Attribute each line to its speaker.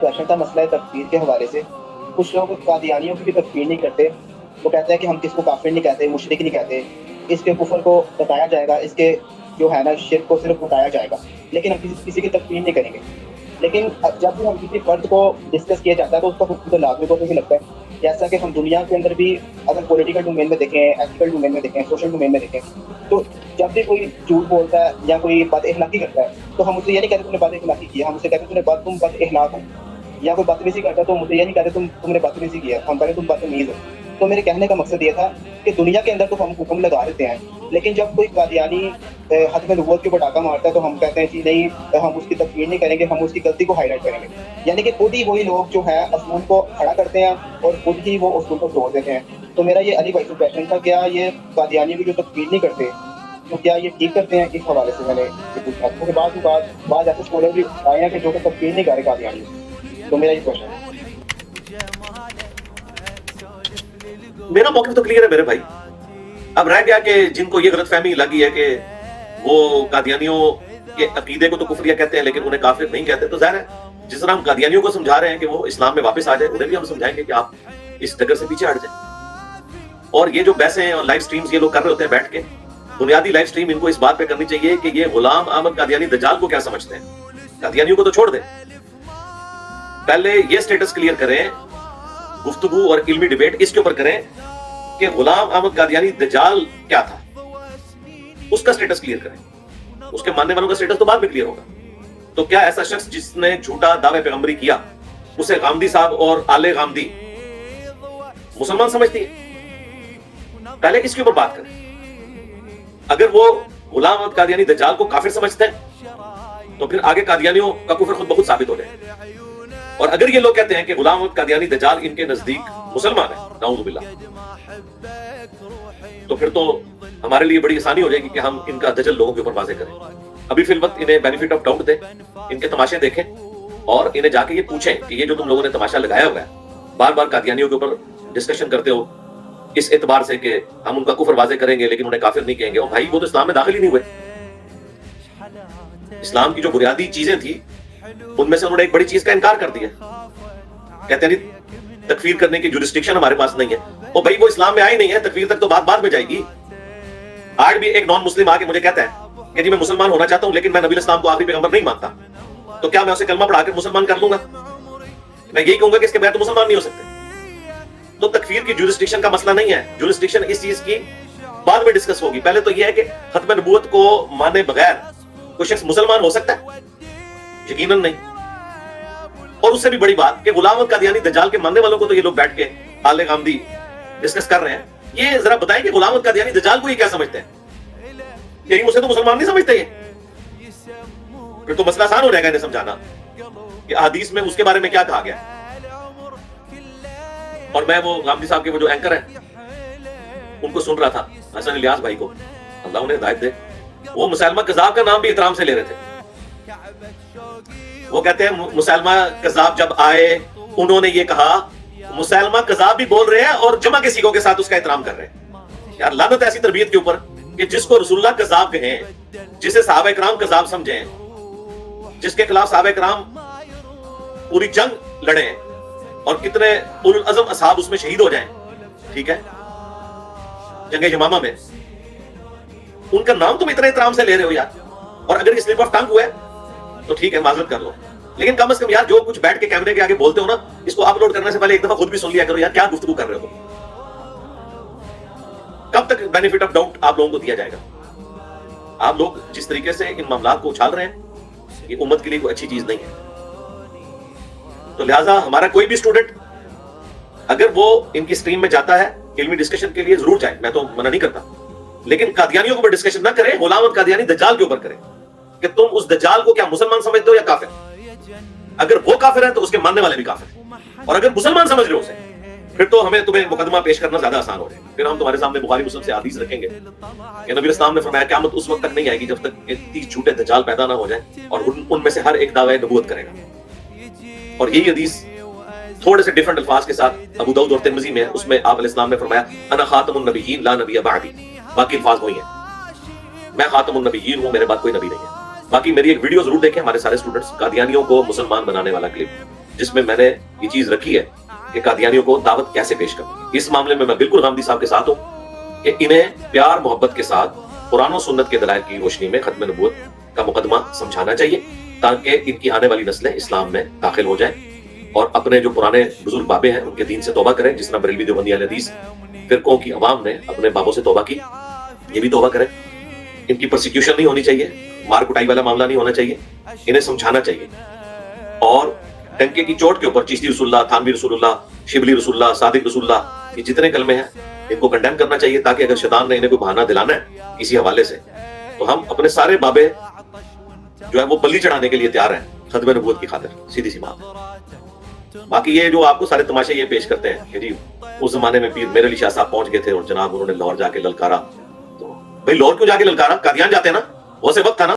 Speaker 1: Question تھا مسئلہ تکفیر کے حوالے سے. کچھ لوگ قادیانیوں کی بھی تکفیر نہیں کرتے. وہ کہتے ہیں کہ ہم کس کو کافر نہیں کہتے, مشرک نہیں کہتے, اس کے کفر کو بتایا جائے گا, اس کے جو ہے نا شرک کو صرف بتایا جائے گا, لیکن ہم کسی کی تکفیر نہیں کریں گے. لیکن جب بھی ہم کسی فرد کو ڈسکس کیا جاتا ہے تو اس کا حکم تو لازمی طور پہ بھی لگتا ہے. جیسا کہ ہم دنیا کے اندر بھی اگر پولیٹیکل ڈومین میں دیکھیں, ایتھیکل ڈومین میں دیکھیں, سوشل ڈومین میں دیکھیں, تو جب بھی کوئی جھوٹ بولتا ہے یا کوئی بد اخلاقی کرتا ہے تو ہم اسے یہ نہیں کہتے تم نے بد اخلاقی کیا, ہم اسے کہتے ہیں تم بد اخلاق ہو. یا کوئی بدتمیزی کرتا ہے تو مجھے یہ نہیں کہتے تم نے بدتمیزی کیا, ہم کہتے تم بدتمیز ہو. تو میرے کہنے کا مقصد یہ تھا کہ دنیا کے اندر تو ہم حکم لگا دیتے ہیں, لیکن جب کوئی قادیانی ختم نبوت کے اوپر ڈاکہ مارتا ہے تو ہم کہتے ہیں کہ نہیں ہم اس کی تکفیر نہیں کریں گے, ہم اس کی غلطی کو ہائی لائٹ کریں گے. یعنی کہ خود ہی وہی لوگ جو ہے اصول کو کھڑا کرتے ہیں اور خود ہی وہ اصول کو توڑ دیتے ہیں. تو میرا یہ علی بھائی سے کویشچن تھا, کیا یہ قادیانی کی جو تکفیر نہیں کرتے تو کیا یہ ٹھیک کرتے ہیں؟ اس حوالے سے میں نے یہ پوچھا. اس کے بعد ایسے اسکالر بھی آئے ہیں کہ جو کہ تکفیر نہیں کر رہے قادیانی. تو میرا یہ کویشچن ہے.
Speaker 2: میرا موقف تو کلیئر ہے میرے بھائی. اب رہ گیا کہ جن کو یہ غلط فہمی لگی ہے کہ وہ قادیانیوں کے عقیدے کو تو کفریہ کہتے ہیں لیکن انہیں کافر نہیں کہتے, تو ظاہر ہے جس طرح ہم قادیانیوں کو سمجھا رہے ہیں کہ وہ اسلام میں واپس آ جائے, انہیں بھی ہم سمجھائیں گے کہ آپ اس ڈگر سے پیچھے ہٹ جائیں. اور یہ جو بحثیں اور لائیو سٹریمز یہ لوگ کر رہے ہوتے ہیں بیٹھ کے, بنیادی لائیو سٹریم ان کو اس بات پہ کرنی چاہیے کہ یہ غلام احمد قادیانی دجال کو کیا سمجھتے ہیں. قادیانیوں کو تو چھوڑ دیں, پہلے یہ سٹیٹس کلیئر کریں, گفتگو اور علمی ڈیبیٹ اس کے اوپر کریں کہ غلام احمد قادیانی دجال کیا تھا, اس کا سٹیٹس کلیئر کریں. اس کے ماننے والوں کا سٹیٹس تو بعد میں کلیئر ہوگا. تو کیا ایسا شخص جس نے جھوٹا دعوے پیغمبری کیا اسے غامدی صاحب اور آل غامدی مسلمان سمجھتی ہے؟ پہلے اس کے اوپر بات کریں. اگر وہ غلام احمد قادیانی دجال کو کافر سمجھتے ہیں تو پھر آگے قادیانیوں کا کفر خود بخود ثابت ہو جائے. اور اگر یہ لوگ کہتے ہیں کہ غلام احمد قادیانی دجال ان کے نزدیک مسلمان ہے, نعوذ باللہ, تو پھر تو ہمارے لیے بڑی آسانی ہو جائے گی کہ ہم ان کا دجل لوگوں کے اوپر واضح کریں. ابھی فی الوقت انہیں بینیفٹ آف ڈاؤٹ دیں, ان کے تماشے دیکھیں اور انہیں جا کے یہ پوچھیں کہ یہ جو تم لوگوں نے تماشا لگایا ہوا ہے, بار بار قادیانیوں کے اوپر ڈسکشن کرتے ہو اس اعتبار سے کہ ہم ان کا کفر واضح کریں گے لیکن انہیں کافر نہیں کہیں گے. اور بھائی وہ تو اسلام میں داخل ہی نہیں ہوئے. اسلام کی جو بنیادی چیزیں تھی ان میں سے انہوں نے ایک بڑی چیز کا انکار کر دیا, کہتے ہیں تکفیر کرنے کی جورسڈکشن ہمارے پاس نہیں ہے. اور بھائی وہ اسلام میں آئی نہیں ہے, تکفیر تک تو بعد میں جائے گی. آج بھی ایک نان مسلم آ کے مجھے کہتا ہے کہ جی میں مسلمان ہونا چاہتا ہوں لیکن میں نبی اسلام کو آخری پیغمبر نہیں مانتا, تو کیا میں اسے کلمہ پڑھا کے مسلمان کر لوں گا؟ میں یہی کہوں گا کہ اس کے بغیر تو مسلمان نہیں ہو سکتے. تو تکفیر کی جورسڈکشن کا مسئلہ نہیں ہے, جورسڈکشن اس چیز کی بعد میں ڈسکس ہوگی. پہلے تو یہ ہے کہ ختم نبوت کو مانے بغیر کوئی شخص مسلمان ہو سکتا ہے؟ یقیناً نہیں. اور اس سے بھی بڑی بات کہ غلام احمد قادیانی دجال کے ماننے والوں کو تو یہ لوگ بیٹھ کے آل غامدی ڈسکس کر رہے ہیں. یہ ذرا بتائیں کہ غلام احمد قادیانی دجال کو یہ کیا سمجھتے ہیں؟ یہی مجھے تو مسلمان نہیں سمجھتے. یہ پھر تو مسئلہ آسان ہو جائے گا انہیں سمجھانا کہ حدیث میں اس کے بارے میں کیا کہا گیا. اور میں وہ غامدی صاحب کے وہ جو اینکر ہیں ان کو سن رہا تھا, حسن الیاس بھائی کو, اللہ انہیں ہدایت دے, وہ مسلمہ کذاب کا نام بھی احترام سے لے رہے تھے. وہ کہتے ہیں مسلمہ کذاب جب آئے انہوں نے یہ کہا مسلمہ کذاب بھی بول رہے ہیں اور جمع کے سیغوں کے ساتھ اس کا احترام کر رہے ہیں. یار لعنت ایسی تربیت کے اوپر کہ جس کو رسول اللہ کذاب کہیں, جسے صحابہ کرام کذاب سمجھیں, جس کے خلاف صحابہ کرام پوری جنگ لڑیں اور کتنے اولو العزم اصحاب اس میں شہید ہو جائیں, ٹھیک ہے, جنگ یمامہ میں, ان کا نام تم اتنے احترام سے لے رہے ہو یار. اور اگر یہ سلپ آف ٹنگ ہوا ہے تو ٹھیک ہے معذرت کر لو, لیکن کم از کم یار جو کچھ بیٹھ کے کیمرے کے آگے بولتے ہو نا, اس کو اپلوڈ کرنے سے پہلے ایک دفعہ خود بھی سن لیا کرو یار کیا گفتگو کر رہے ہو. کب تک بینیفٹ آف ڈاؤٹ آپ لوگوں کو دیا جائے گا؟ آپ لوگ جس طریقے سے ان معاملات کو اچھال رہے ہیں یہ امت کے لیے کوئی اچھی چیز نہیں ہے. تو لہٰذا ہمارا کوئی بھی اسٹوڈنٹ اگر وہ ان کی اسٹریم میں جاتا ہے علمی ڈسکشن کے لیے ضرور جائے, میں تو منع نہیں کرتا, لیکن قادیانیوں کے اوپر ڈسکشن نہ کریں, غلام احمد قادیانی دجال کے اوپر کریں کہ تم اس دجال کو کیا مسلمان سمجھتے ہو یا کافر. اگر وہ کافر ہے تو اس کے ماننے والے بھی کافر ہیں, اور اگر مسلمان سمجھ رہے ہو اسے پھر تو ہمیں تمہیں مقدمہ پیش کرنا زیادہ آسان ہو جائے. پھر ہم تمہارے سامنے بخاری مسلم سے حدیث رکھیں گے کہ نبی اسلام نے فرمایا قیامت اس وقت تک نہیں آئے گی جب تک 30 جھوٹے دجال پیدا نہ ہو جائیں اور ان میں سے ہر ایک دعوی نبوت کرے گا. اور یہی حدیث تھوڑے سے ڈیفرنٹ الفاظ کے ساتھ ابو داؤد اور ترمذی میں ہے, اس میں آپ علیہ السلام نے فرمایا انا خاتم النبیین لا نبی بعدی. باقی الفاظ وہی ہیں, میں خاتم النبیین ہوں, میرے بعد کوئی نبی نہیں ہے. باقی میری ایک ویڈیو ضرور دیکھیں ہمارے سارے اسٹوڈنٹس, قادیانیوں کو مسلمان بنانے والا کلپ. جس میں نے یہ چیز رکھی ہے کہ قادیانیوں کو دعوت کیسے پیش کرنی. اس معاملے میں بالکل غامدی صاحب کے ساتھ ہوں کہ انہیں پیار محبت کے ساتھ قرآن و سنت کے دلائل کی روشنی میں ختم نبوت کا مقدمہ سمجھانا چاہیے تاکہ ان کی آنے والی نسلیں اسلام میں داخل ہو جائیں اور اپنے جو پرانے بزرگ بابے ہیں ان کے دین سے توبہ کریں. جس طرح بریلوی دیوبندی اہل حدیث فرقوں کی عوام نے اپنے بابوں سے توبہ کی, یہ بھی توبہ کریں. ان کی پرسیکیوشن نہیں ہونی چاہیے, مار کٹائی والا معاملہ نہیں ہونا چاہیے, انہیں سمجھانا چاہیے. اور ٹنکے کی چوٹ کے اوپر چشتی رسول اللہ, تھانوی رسول اللہ, شبلی رسول اللہ, صادق رسول اللہ, یہ جتنے کلمے ہیں ان کو کنڈیم کرنا چاہیے تاکہ اگر شیطان نے انہیں کوئی بہانہ دلانا ہے کسی حوالے سے تو ہم اپنے سارے بابے جو ہے وہ بلی چڑھانے کے لیے تیار ہیں ختم نبوت کی خاطر. سیدھی سی بات. باقی یہ جو آپ کو سارے تماشے یہ پیش کرتے ہیں کہ جی اس زمانے میں پیر میر علی شاہ صاحب پہنچ گئے تھے اور جناب انہوں نے لاہور جا کے للکارا, تو بھائی لاہور کیوں جا کے للکارا؟ قادیان جاتے ہیں نا, بہت سے وقت تھا نا.